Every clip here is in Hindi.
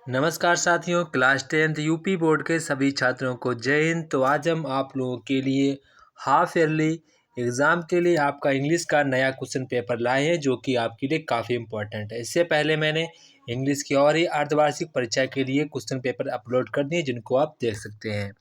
नमस्कार साथियों, क्लास 10th यूपी बोर्ड के सभी छात्रों को जय हिंद। तो आज हम आप लोगों के लिए हाफ ईयरली एग्ज़ाम के लिए आपका इंग्लिश का नया क्वेश्चन पेपर लाए हैं, जो कि आपके लिए काफ़ी इम्पोर्टेंट है। इससे पहले मैंने इंग्लिश की और ही अर्धवार्षिक परीक्षा के लिए क्वेश्चन पेपर अपलोड कर दिए, जिनको आप देख सकते हैं।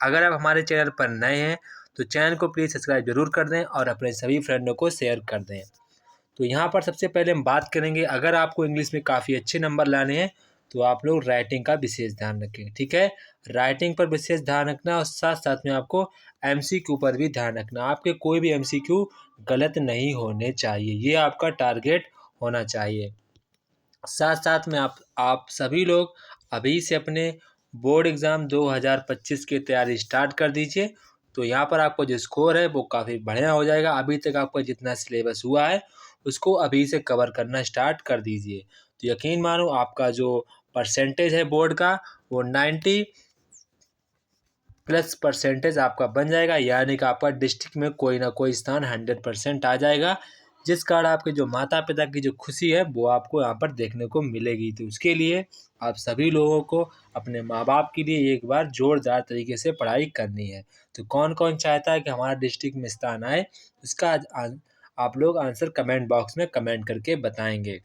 अगर आप हमारे चैनल पर नए हैं तो चैनल को प्लीज़ सब्सक्राइब जरूर कर दें और अपने सभी फ्रेंडों को शेयर कर दें। तो यहाँ पर सबसे पहले हम बात करेंगे, अगर आपको इंग्लिश में काफ़ी अच्छे नंबर लाने हैं तो आप लोग राइटिंग का विशेष ध्यान रखें। ठीक है, राइटिंग पर विशेष ध्यान रखना और साथ साथ में आपको एमसीक्यू पर भी ध्यान रखना। आपके कोई भी एमसीक्यू गलत नहीं होने चाहिए, ये आपका टारगेट होना चाहिए। साथ साथ में आप सभी लोग अभी से अपने बोर्ड एग्ज़ाम 2025 की तैयारी स्टार्ट कर दीजिए। तो यहाँ पर आपको जो स्कोर है वो काफ़ी बढ़िया हो जाएगा। अभी तक आपका जितना सिलेबस हुआ है उसको अभी से कवर करना स्टार्ट कर दीजिए। तो यकीन मानो आपका जो परसेंटेज है बोर्ड का वो 90+ परसेंटेज आपका बन जाएगा, यानी कि आपका डिस्ट्रिक्ट में कोई ना कोई स्थान 100% आ जाएगा, जिस कारण आपके जो माता पिता की जो खुशी है वो आपको यहाँ पर देखने को मिलेगी। तो उसके लिए आप सभी लोगों को अपने माँ बाप के लिए एक बार जोरदार तरीके से पढ़ाई करनी है। तो कौन कौन चाहता है कि हमारा डिस्ट्रिक्ट में स्थान आए, इसका आप लोग आंसर कमेंट बॉक्स में कमेंट करके बताएंगे।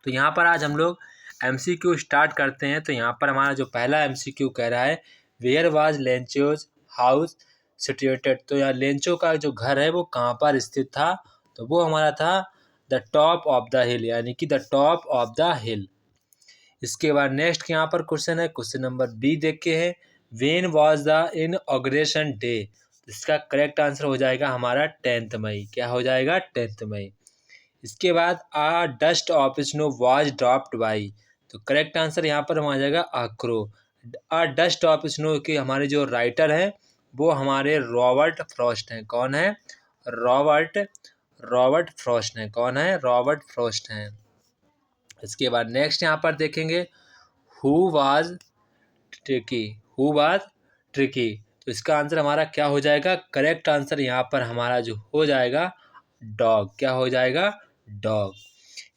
तो यहाँ पर आज हम लोग एमसीक्यू स्टार्ट करते हैं। तो यहाँ पर हमारा जो पहला एमसीक्यू कह रहा है, where was Lencho's house situated. तो यहाँ लेंचो का जो घर है वो कहाँ पर स्थित था, तो वो हमारा था द टॉप ऑफ द हिल, यानी कि द टॉप ऑफ द हिल। इसके बाद नेक्स्ट यहाँ पर क्वेश्चन है, क्वेश्चन नंबर बी देख के है, वेन वॉज द इनऑग्रेशन डे। इसका करेक्ट आंसर हो जाएगा हमारा 10 मई। क्या हो जाएगा? 10 मई। इसके बाद a dust of snow was dropped by. तो करेक्ट आंसर यहाँ पर आ जाएगा आक्रो। आ डस्ट ऑफ स्नो के हमारे जो राइटर हैं वो हमारे रॉबर्ट फ्रॉस्ट हैं। कौन है? रॉबर्ट फ्रॉस्ट हैं। कौन है? रॉबर्ट फ्रॉस्ट हैं। इसके बाद नेक्स्ट यहाँ पर देखेंगे, हु वाज ट्रिकी। तो इसका आंसर हमारा क्या हो जाएगा? करेक्ट आंसर यहाँ पर हमारा जो हो जाएगा डॉग। क्या हो जाएगा? डॉग।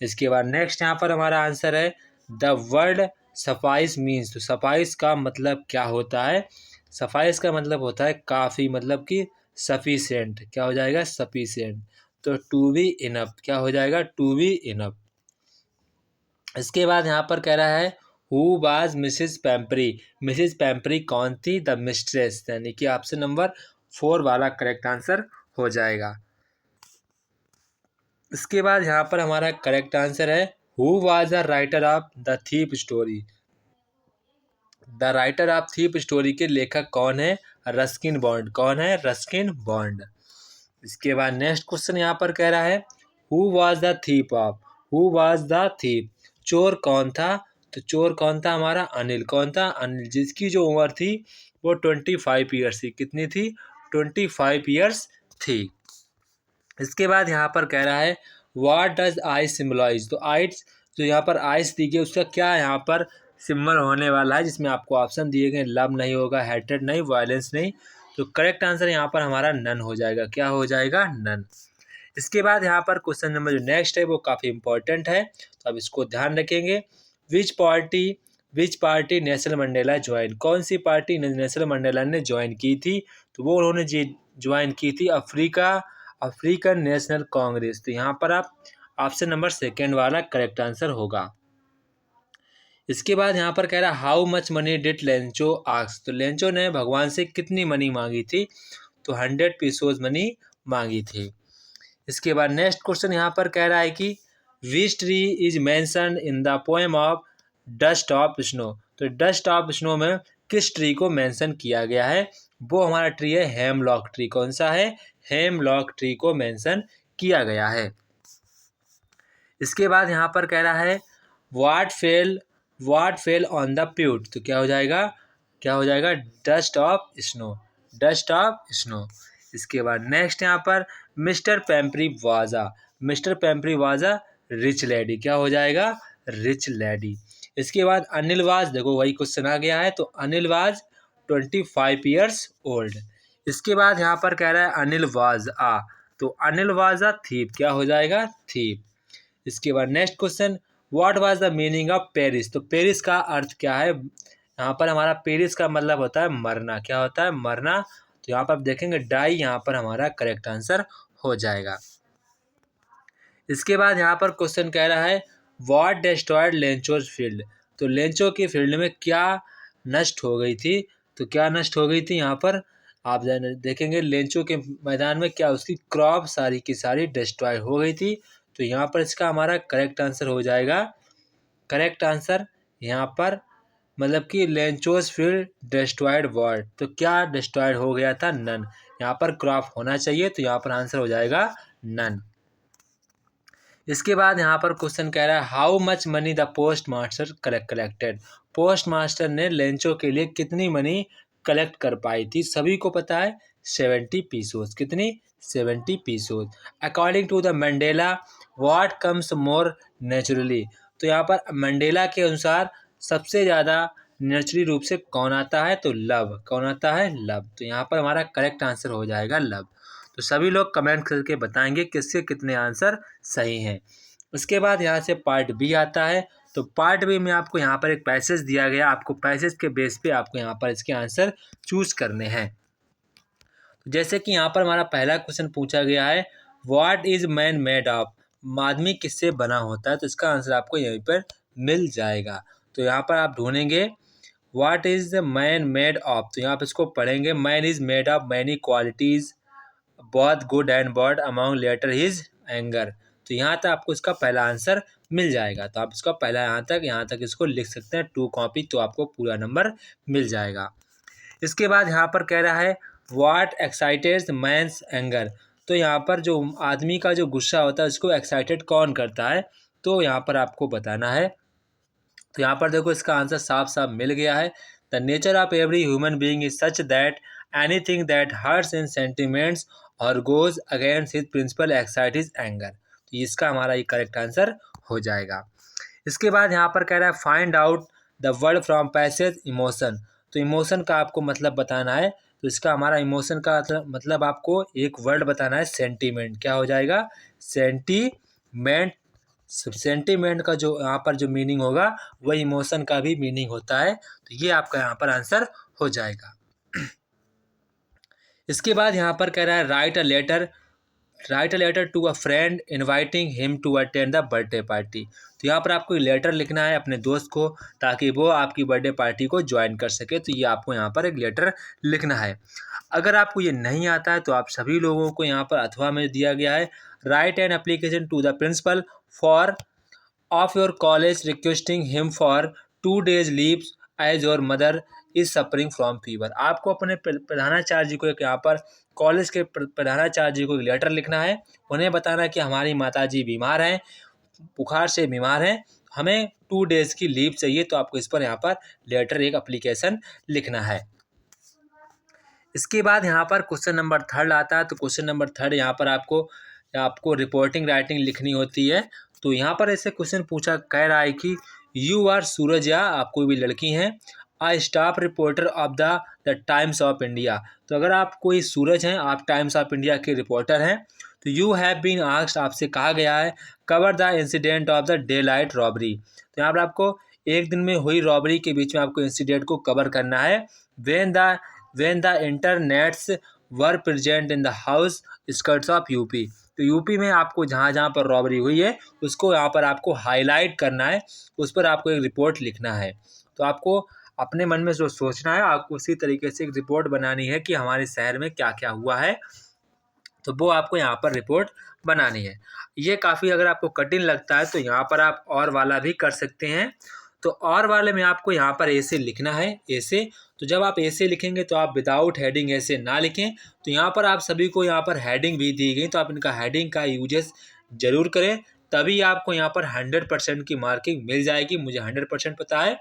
इसके बाद नेक्स्ट यहाँ पर हमारा आंसर है, द वर्ड सफाइस मीन्स। तो सफाइस का मतलब क्या होता है? सफाइस का मतलब होता है काफ़ी, मतलब कि सफिशिएंट। क्या हो जाएगा? सफिशिएंट। तो टू बी इनफ। क्या हो जाएगा? To be enough. इसके बाद यहाँ पर कह रहा है, who was Mrs Pumphrey. Mrs Pumphrey कौन थी? द मिस्ट्रेस, यानी कि ऑप्शन नंबर 4 वाला करेक्ट आंसर हो जाएगा। इसके बाद यहाँ पर हमारा करेक्ट आंसर है, who was the writer of the thief story. The writer of thief story के लेखक कौन है? Ruskin bond. कौन है? Ruskin bond. इसके बाद नेक्स्ट क्वेश्चन यहाँ पर कह रहा है, who was the thief of. Who was the thief. चोर कौन था? तो चोर कौन था? हमारा अनिल। कौन था? अनिल, जिसकी जो उम्र थी वो 25 ईयर्स थी। कितनी थी? 25 ईयर्स थी। इसके बाद यहाँ पर कह रहा है, व्हाट डज आई सिम्बलाइज। तो आइट्स जो यहाँ पर आइस दी गई उसका क्या यहाँ पर सिम्बल होने वाला है, जिसमें आपको ऑप्शन दिए गए, लव नहीं होगा, हेट्रेड नहीं, वायलेंस नहीं। तो करेक्ट आंसर यहाँ पर हमारा नन हो जाएगा। क्या हो जाएगा? नन। इसके बाद यहाँ पर क्वेश्चन नंबर जो नेक्स्ट है वो काफ़ी इंपॉर्टेंट है, तो अब इसको ध्यान रखेंगे। विच पार्टी नेल्सन मंडेला ज्वाइन। कौन सी पार्टी नेल्सन मंडेला ने ज्वाइन की थी? तो वो उन्होंने ज्वाइन की थी अफ्रीकन नेशनल कांग्रेस। तो यहाँ पर आप ऑप्शन नंबर 2 वाला करेक्ट आंसर होगा। इसके बाद यहाँ पर कह रहा है, how much money did Lencho ask. तो लेंचो ने भगवान से कितनी मनी मांगी थी? तो 100 पीसोज मनी मांगी थी। इसके बाद नेक्स्ट क्वेश्चन यहाँ पर कह रहा है कि which tree is mentioned in the poem of dust of snow. तो डस्ट ऑफ स्नो में किस ट्री को मेंशन किया गया है? वो हमारा ट्री है हेमलॉक ट्री। कौन सा है? हेमलॉक ट्री को मेंशन किया गया है। इसके बाद यहाँ पर कह रहा है, व्हाट फेल ऑन द प्यूट। तो क्या हो जाएगा? क्या हो जाएगा? Dust of snow. Dust of snow. इसके बाद नेक्स्ट यहाँ पर, मिस्टर पैम्परी वाजा रिच लेडी। क्या हो जाएगा? Rich lady. इसके बाद अनिल वाज, देखो वही क्वेश्चन आ गया है, तो अनिल वाज 25 ईयर्स ओल्ड। इसके बाद यहाँ पर कह रहा है अनिल वाज तो अनिल वाज अ थीप। क्या हो जाएगा? थीप। इसके बाद next question, what was the meaning of Paris, तो पेरिस का अर्थ क्या है। यहाँ पर हमारा पेरिस का मतलब होता है मरना। क्या होता है, मरना। तो यहाँ पर आप देखेंगे डाई यहाँ पर हमारा करेक्ट आंसर हो जाएगा। इसके बाद यहाँ पर क्वेश्चन कह रहा है व्हाट डिस्ट्रॉयड लेंचोज फील्ड, तो लेंचो की फील्ड में क्या नष्ट हो गई थी। तो क्या नष्ट हो गई थी, यहाँ पर आप देखेंगे लेंचो के मैदान में क्या उसकी क्रॉप सारी की सारी डिस्ट्रॉय हो गई थी। तो यहाँ पर इसका हमारा करेक्ट आंसर हो जाएगा, करेक्ट आंसर यहाँ पर मतलब कि लेंचोज फील्ड डिस्ट्रॉयड वर्ड, तो क्या डिस्ट्रॉयड हो गया था, नन। यहाँ पर क्रॉप होना चाहिए, तो यहाँ पर आंसर हो जाएगा नन। इसके बाद यहाँ पर क्वेश्चन कह रहा है how much money the post master collected, post master ने लेंचो के लिए कितनी मनी कलेक्ट कर पाई थी। सभी को पता है 70 पीसोज, कितनी 70 pesos. According to the Mandela what comes more naturally, तो यहाँ पर मंडेला के अनुसार सबसे ज़्यादा नेचुरली रूप से कौन आता है, तो लव। कौन आता है, लव। तो यहाँ पर हमारा करेक्ट आंसर हो जाएगा लव। तो सभी लोग कमेंट करके बताएंगे किसके कितने आंसर सही हैं। उसके बाद यहाँ से पार्ट बी आता है। तो पार्ट बी में आपको यहाँ पर एक पैसेज दिया गया, आपको पैसेज के बेस पे आपको यहाँ पर इसके आंसर चूज करने हैं। जैसे कि यहाँ पर हमारा पहला क्वेश्चन पूछा गया है what is man made of, आदमी किससे बना होता है। तो इसका आंसर आपको यहीं पर मिल जाएगा। तो यहाँ पर आप ढूंढेंगे what is the man made of, तो यहाँ पर इसको पढ़ेंगे man is made of many qualities both good and bad among letter his anger. तो यहाँ तक आपको इसका पहला आंसर मिल जाएगा। तो आप इसका पहला यहाँ तक इसको लिख सकते हैं 2 कॉपी, तो आपको पूरा नंबर मिल जाएगा। इसके बाद यहाँ पर कह रहा है व्हाट एक्साइटेड मैंस एंगर, तो यहाँ पर जो आदमी का जो गुस्सा होता है उसको एक्साइटेड कौन करता है, तो यहाँ पर आपको बताना है। तो यहाँ पर देखो इसका आंसर साफ साफ मिल गया है। The nature of every human being is such that anything that hurts in sentiments और goes against his principle excite is anger. तो इसका हमारा ये करेक्ट आंसर हो जाएगा। इसके बाद यहाँ पर कह रहा है find out the word from passage emotion, तो इमोशन का आपको मतलब बताना है। तो इसका हमारा इमोशन का मतलब आपको एक वर्ड बताना है सेंटीमेंट। क्या हो जाएगा, सेंटीमेंट। सेंटीमेंट का जो यहाँ पर जो मीनिंग होगा वह इमोशन का भी मीनिंग होता है। तो ये आपका यहाँ पर आंसर हो जाएगा। इसके बाद यहाँ पर कह रहा है write a letter to a friend inviting him to attend the birthday party. तो यहाँ पर आपको लेटर लिखना है अपने दोस्त को ताकि वो आपकी बर्थडे पार्टी को ज्वाइन कर सके। तो ये आपको यहाँ पर एक लेटर लिखना है। अगर आपको ये नहीं आता है तो आप सभी लोगों को यहाँ पर अथवा में दिया गया है write an application to the principal for of your college requesting him for 2 days leaves as your mother is suffering from fever. आपको अपने प्रधानाचार्य जी को एक यहाँ पर कॉलेज के प्रधानाचार्य जी को एक लेटर लिखना है। उन्हें बताना है कि हमारी माताजी बीमार हैं, बुखार से बीमार हैं, हमें 2 days की लीव चाहिए। तो आपको इस पर यहाँ पर लेटर एक एप्लीकेशन लिखना है। इसके बाद यहाँ पर क्वेश्चन नंबर 3 आता है। तो क्वेश्चन नंबर 3 यहाँ पर आपको रिपोर्टिंग राइटिंग लिखनी होती है। तो यहाँ पर ऐसे क्वेश्चन पूछा कह रहा है कि यू आर सूरज, या आप कोई भी लड़की हैं, I staff reporter of the Times of India. तो अगर आप कोई सूरज हैं, आप टाइम्स ऑफ इंडिया के रिपोर्टर हैं, तो यू हैव बीन आस्क्ड, आपसे कहा गया है cover the incident of the day light robbery. तो यहाँ पर आपको एक दिन में हुई रॉबरी के बीच में आपको इंसिडेंट को कवर करना है। when the internets were present in the house skirts of UP. तो यूपी में आपको जहाँ जहाँ पर रॉबरी हुई है उसको यहाँ पर आपको हाईलाइट करना है, उस पर आपको एक रिपोर्ट लिखना है। तो आपको अपने मन में जो सोचना है आपको उसी तरीके से एक रिपोर्ट बनानी है कि हमारे शहर में क्या क्या हुआ है, तो वो आपको यहाँ पर रिपोर्ट बनानी है। ये काफ़ी अगर आपको कठिन लगता है तो यहाँ पर आप और वाला भी कर सकते हैं। तो और वाले में आपको यहाँ पर ऐसे लिखना है, ऐसे। तो जब आप ऐसे लिखेंगे तो आप विदाउट हेडिंग ऐसे ना लिखें। तो यहाँ पर आप सभी को यहाँ पर हेडिंग भी दी गई, तो आप इनका हेडिंग का यूजेस जरूर करें, तभी आपको यहाँ पर 100% की मार्किंग मिल जाएगी। मुझे 100% पता है।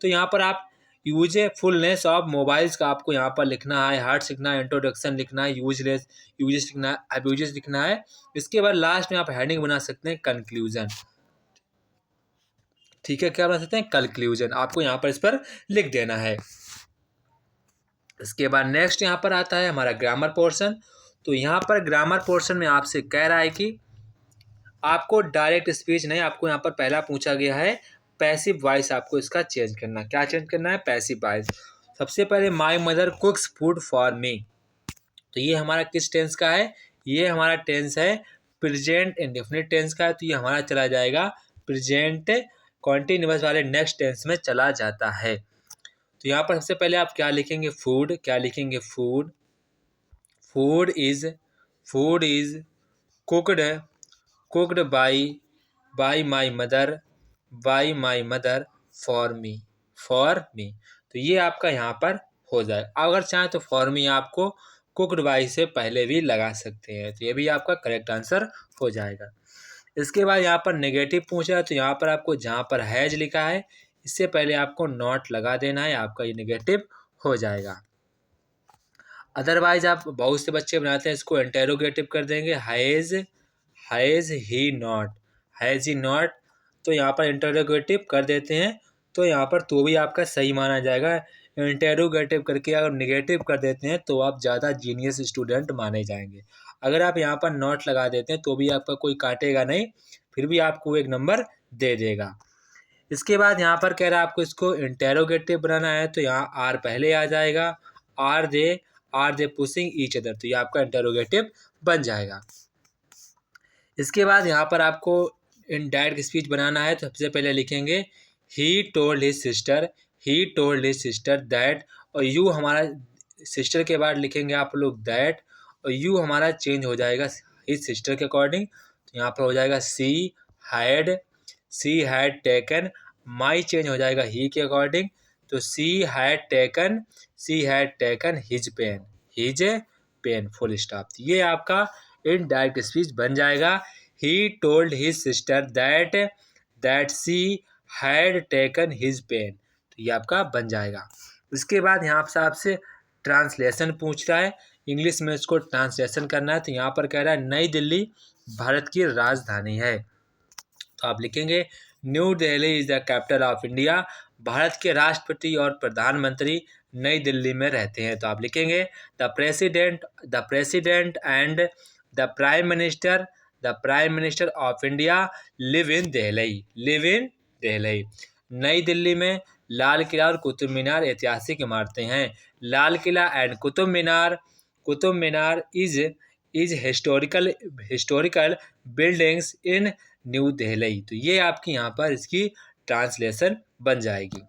तो यहाँ पर आप यूजफुलनेस ऑफ मोबाइल्स का आपको यहाँ पर लिखना है, हार्ट्स लिखना है, इंट्रोडक्शन लिखना है, यूजेस लिखना है, अब्यूजेस लिखना है। इसके बाद लास्ट में आप हेडिंग बना सकते हैं कंक्लूजन। ठीक है, क्या बना सकते हैं, कंक्लूजन। आपको यहाँ पर इस पर लिख देना है। इसके बाद नेक्स्ट यहाँ पर आता है हमारा ग्रामर पोर्शन। तो यहाँ पर ग्रामर पोर्शन में आपसे कह रहा है कि आपको डायरेक्ट स्पीच नहीं, आपको यहाँ पर पहला पूछा गया है पैसिव वॉइस, आपको इसका चेंज करना। क्या चेंज करना है? Passive voice. सबसे पहले my mother कुक्स food for me, तो ये हमारा किस टेंस का है? ये हमारा टेंस है प्रेजेंट इंडेफिनिट टेंस का है, तो ये हमारा चला जाएगा प्रेजेंट कॉन्टिन्यूअस वाले नेक्स्ट टेंस में चला जाता है। तो यहाँ पर सबसे पहले आप क्या लिखेंगे? फूड। क्या लिखेंगे? Food. Food is cooked, cooked by my mother for me. तो ये आपका यहाँ पर हो जाए। अगर चाहें तो फॉर मी आपको कुकड बाई से पहले भी लगा सकते हैं, तो ये भी आपका करेक्ट आंसर हो जाएगा। इसके बाद यहाँ पर नेगेटिव पूछा है, तो यहाँ पर आपको जहाँ पर हैज लिखा है इससे पहले आपको नॉट लगा देना है, आपका ये नेगेटिव हो जाएगा। अदरवाइज आप बहुत से बच्चे बनाते हैं इसको इंटेरोगेटिव कर देंगे, हैज़ ही नॉट, तो यहाँ पर इंटेरोगेटिव कर देते हैं, तो यहाँ पर तो भी आपका सही माना जाएगा। इंटेरोगेटिव करके अगर निगेटिव कर देते हैं तो आप ज़्यादा जीनियस स्टूडेंट माने जाएंगे। अगर आप यहाँ पर नॉट लगा देते हैं तो भी आपका कोई काटेगा नहीं, फिर भी आपको एक नंबर दे देगा। इसके बाद यहाँ पर कह रहा है आपको इसको इंटेरोगेटिव बनाना है, तो यहाँ आर पहले आ जाएगा। Are they pushing each other, तो ये आपका इंटेरोगेटिव बन जाएगा। इसके बाद यहाँ पर आपको इनडायरेक्ट स्पीच बनाना है, तो सबसे पहले लिखेंगे ही टोल्ड हिज सिस्टर दैट, और यू हमारा सिस्टर के बाद लिखेंगे आप लोग दैट, और यू हमारा चेंज हो जाएगा हिज सिस्टर के अकॉर्डिंग, तो यहाँ पर हो जाएगा she had taken, my change हो जाएगा ही के अकॉर्डिंग, तो she had taken his pen full stop. ये आपका इनडायरेक्ट स्पीच बन जाएगा। He told his sister that she had taken his pen, तो ये आपका बन जाएगा। इसके बाद यहाँ से आपसे ट्रांसलेशन पूछ रहा है, इंग्लिश में इसको ट्रांसलेशन करना है, तो यहाँ पर कह रहा है नई दिल्ली भारत की राजधानी है, तो आप लिखेंगे new Delhi is the capital of India, Bharat के राष्ट्रपति और प्रधानमंत्री नई दिल्ली में रहते हैं, तो आप लिखेंगे the president and the prime minister of India live in Delhi. नई दिल्ली में लाल किला और कुतुब मीनार ऐतिहासिक इमारतें हैं। Lal Qila and Qutub Minar is historical buildings in New Delhi, तो ये आपकी यहाँ पर इसकी ट्रांसलेशन बन जाएगी।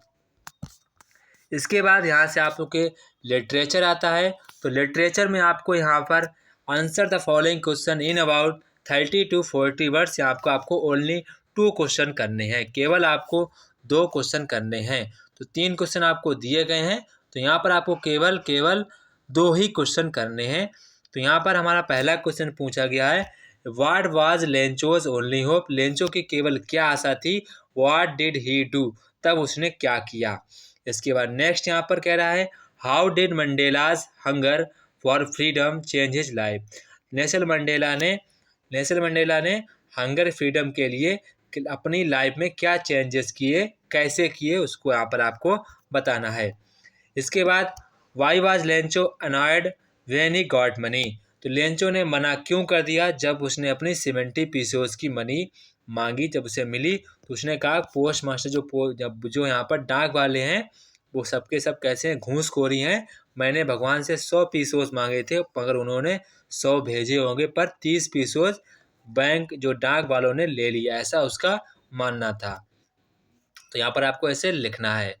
इसके बाद यहाँ से आप लोग के लिटरेचर आता है, तो लिटरेचर में आपको यहाँ पर answer the following question in about 30 to 40 words, यहाँ आपको ओनली 2 क्वेश्चन करने हैं, केवल आपको 2 क्वेश्चन करने हैं। तो 3 क्वेश्चन आपको दिए गए हैं, तो यहाँ पर आपको केवल 2 ही क्वेश्चन करने हैं। तो यहाँ पर हमारा पहला क्वेश्चन पूछा गया है what was Lencho's only hope, Lencho की केवल क्या आशा थी। व्हाट डिड ही डू, तब उसने क्या किया। इसके बाद नेक्स्ट यहाँ पर कह रहा है how did Mandela's hunger for freedom change his life, Nelson Mandela ने हंगर फ्रीडम के लिए अपनी लाइफ में क्या चेंजेस किए, कैसे किए, उसको यहाँ पर आपको बताना है। इसके बाद why was Lencho annoyed when he got money, तो लेंचो ने मना क्यों कर दिया जब उसने अपनी 70 पीसोस की मनी मांगी, जब उसे मिली तो उसने कहा पोस्ट मास्टर जो यहाँ पर डाक वाले हैं वो सबके सब कैसे हैं, घूसखोरी हैं। मैंने भगवान से 100 पीसोस मांगे थे मगर उन्होंने 100 भेजे होंगे, पर 30 पीसोस बैंक जो डाक वालों ने ले लिया, ऐसा उसका मानना था। तो यहाँ पर आपको ऐसे लिखना है।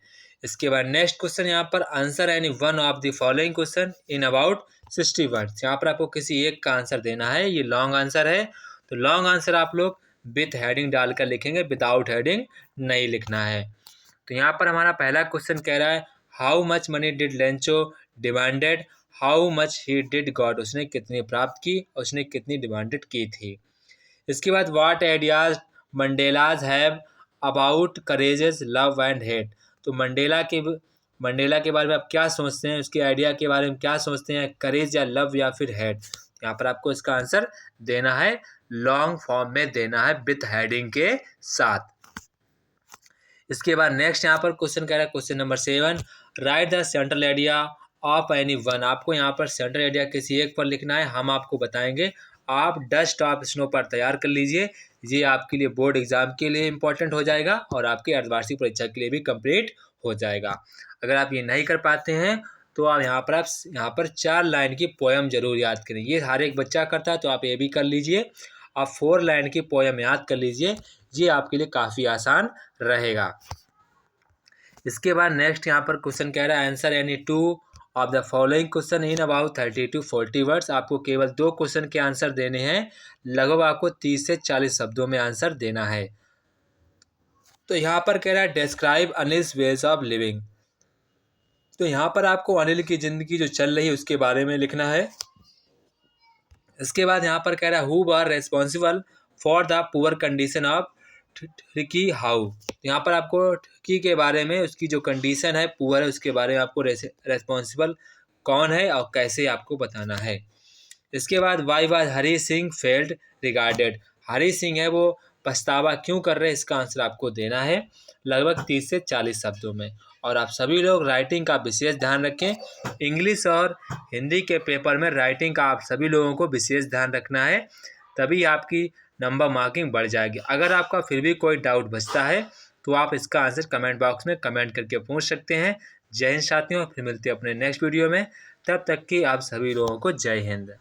इसके बाद नेक्स्ट क्वेश्चन यहाँ पर answer any one of the following question in about 60 words, यहाँ पर आपको किसी एक का आंसर देना है। ये लॉन्ग आंसर है, तो लॉन्ग आंसर आप लोग विथ हेडिंग डालकर लिखेंगे, विदाउट हेडिंग नहीं लिखना है। तो यहाँ पर हमारा पहला क्वेश्चन कह रहा है how much money did Lencho demanded, how much he did got, उसने कितनी प्राप्त की और उसने कितनी डिमांडेड की थी। इसके बाद what ideas Mandela's have about courages love and hate, तो मंडेला के बारे में आप क्या सोचते हैं, उसके आइडिया के बारे में क्या सोचते हैं, करेज या लव या फिर हेट। यहाँ पर आपको इसका आंसर देना है, लॉन्ग फॉर्म में देना है विथ हेडिंग के साथ। इसके बाद नेक्स्ट यहाँ पर क्वेश्चन कह रहा है question number 7 right the central idea of any one, आपको यहाँ पर सेंट्रल आइडिया किसी एक पर लिखना है, हम आपको बताएंगे। आप डस्ट ऑफ स्नो पर तैयार कर लीजिए, ये आपके लिए बोर्ड एग्ज़ाम के लिए इम्पोर्टेंट हो जाएगा और आपकी अर्धवार्षिक परीक्षा के लिए भी कंप्लीट हो जाएगा। अगर आप ये नहीं कर पाते हैं तो आप यहाँ पर 4 लाइन की पोएम ज़रूर याद करें। ये हर एक बच्चा करता है तो आप ये भी कर लीजिए। आप 4 लाइन की पोएम याद कर लीजिए, ये आपके लिए काफ़ी आसान रहेगा। इसके बाद नेक्स्ट यहाँ पर क्वेश्चन कह रहा है answer any 2 of the following question in about 30 to 40 words. आपको केवल 2 क्वेश्चन के आंसर देने हैं, लगभग आपको 30 से 40 शब्दों में आंसर देना है। तो यहाँ पर कह रहा है describe Anil's ways of living. तो यहाँ पर आपको अनिल की ज़िंदगी जो चल रही है उसके बारे में लिखना है। इसके बाद यहाँ पर कह रहा है who were responsible for the poor condition of tricky how. यहाँ पर आपको ट्रिकी के बारे में, उसकी जो कंडीशन है पुअर है, उसके बारे में आपको रेस्पॉन्सिबल कौन है और कैसे आपको बताना है। इसके बाद why was Hari Singh felt regarded. Hari Singh है वो पछतावा क्यों कर रहे हैं, इसका आंसर आपको देना है लगभग 30 से 40 शब्दों में। और आप सभी लोग राइटिंग का विशेष ध्यान रखें। इंग्लिश और हिंदी के पेपर में राइटिंग का आप सभी लोगों को विशेष ध्यान रखना है, तभी आपकी नंबर मार्किंग बढ़ जाएगी। अगर आपका फिर भी कोई डाउट बचता है तो आप इसका आंसर कमेंट बॉक्स में कमेंट करके पूछ सकते हैं। जय हिंद साथियों, फिर मिलते हैं अपने नेक्स्ट वीडियो में। तब तक कि आप सभी लोगों को जय हिंद।